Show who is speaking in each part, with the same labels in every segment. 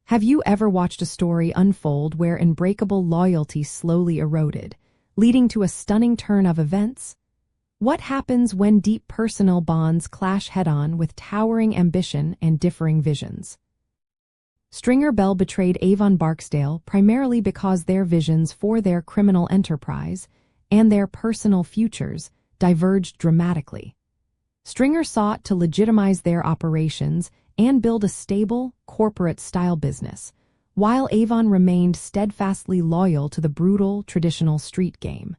Speaker 1: Have you ever watched a story unfold where unbreakable loyalty slowly eroded, leading to a stunning turn of events? What happens when deep personal bonds clash head-on with towering ambition and differing visions? Stringer Bell betrayed Avon Barksdale primarily because their visions for their criminal enterprise and their personal futures diverged dramatically. Stringer sought to legitimize their operations and build a stable, corporate-style business, while Avon remained steadfastly loyal to the brutal, traditional street game.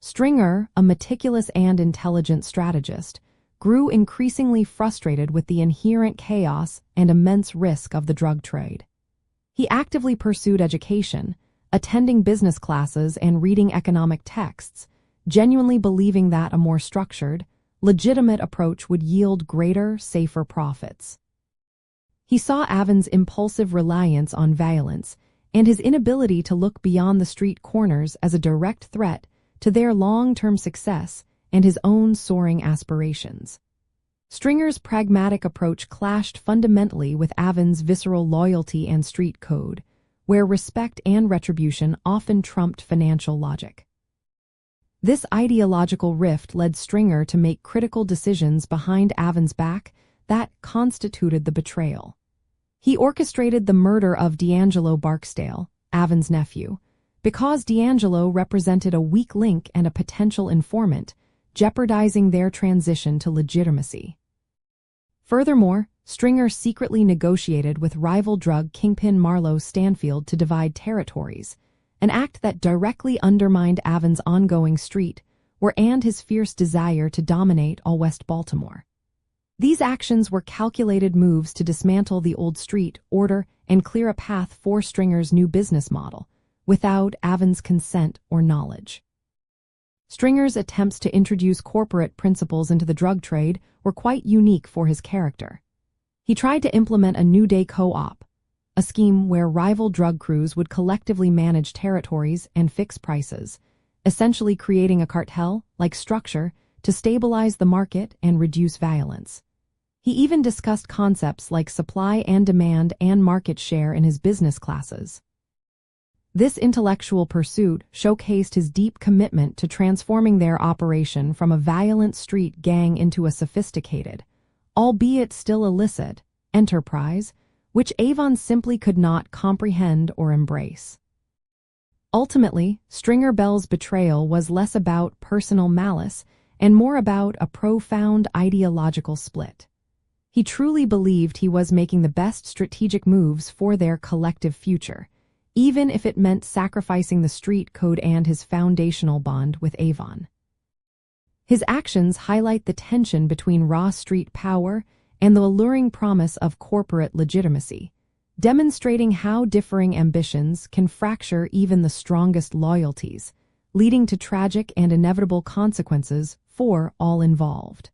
Speaker 1: Stringer, a meticulous and intelligent strategist, grew increasingly frustrated with the inherent chaos and immense risk of the drug trade. He actively pursued education, attending business classes and reading economic texts, genuinely believing that a more structured, legitimate approach would yield greater, safer profits. He saw Avon's impulsive reliance on violence and his inability to look beyond the street corners as a direct threat to their long-term success and his own soaring aspirations. Stringer's pragmatic approach clashed fundamentally with Avon's visceral loyalty and street code, where respect and retribution often trumped financial logic. This ideological rift led Stringer to make critical decisions behind Avon's back that constituted the betrayal. He orchestrated the murder of D'Angelo Barksdale, Avon's nephew, because D'Angelo represented a weak link and a potential informant, jeopardizing their transition to legitimacy. Furthermore, Stringer secretly negotiated with rival drug kingpin Marlo Stanfield to divide territories, an act that directly undermined Avon's ongoing street war and his fierce desire to dominate all West Baltimore. These actions were calculated moves to dismantle the old street order and clear a path for Stringer's new business model, without Avon's consent or knowledge. Stringer's attempts to introduce corporate principles into the drug trade were quite unique for his character. He tried to implement a New Day co-op, a scheme where rival drug crews would collectively manage territories and fix prices, essentially creating a cartel-like structure to stabilize the market and reduce violence. He even discussed concepts like supply and demand and market share in his business classes. This intellectual pursuit showcased his deep commitment to transforming their operation from a violent street gang into a sophisticated, albeit still illicit, enterprise, which Avon simply could not comprehend or embrace. Ultimately, Stringer Bell's betrayal was less about personal malice and more about a profound ideological split. He truly believed he was making the best strategic moves for their collective future, even if it meant sacrificing the street code and his foundational bond with Avon. His actions highlight the tension between raw street power and the alluring promise of corporate legitimacy, demonstrating how differing ambitions can fracture even the strongest loyalties, leading to tragic and inevitable consequences for all involved.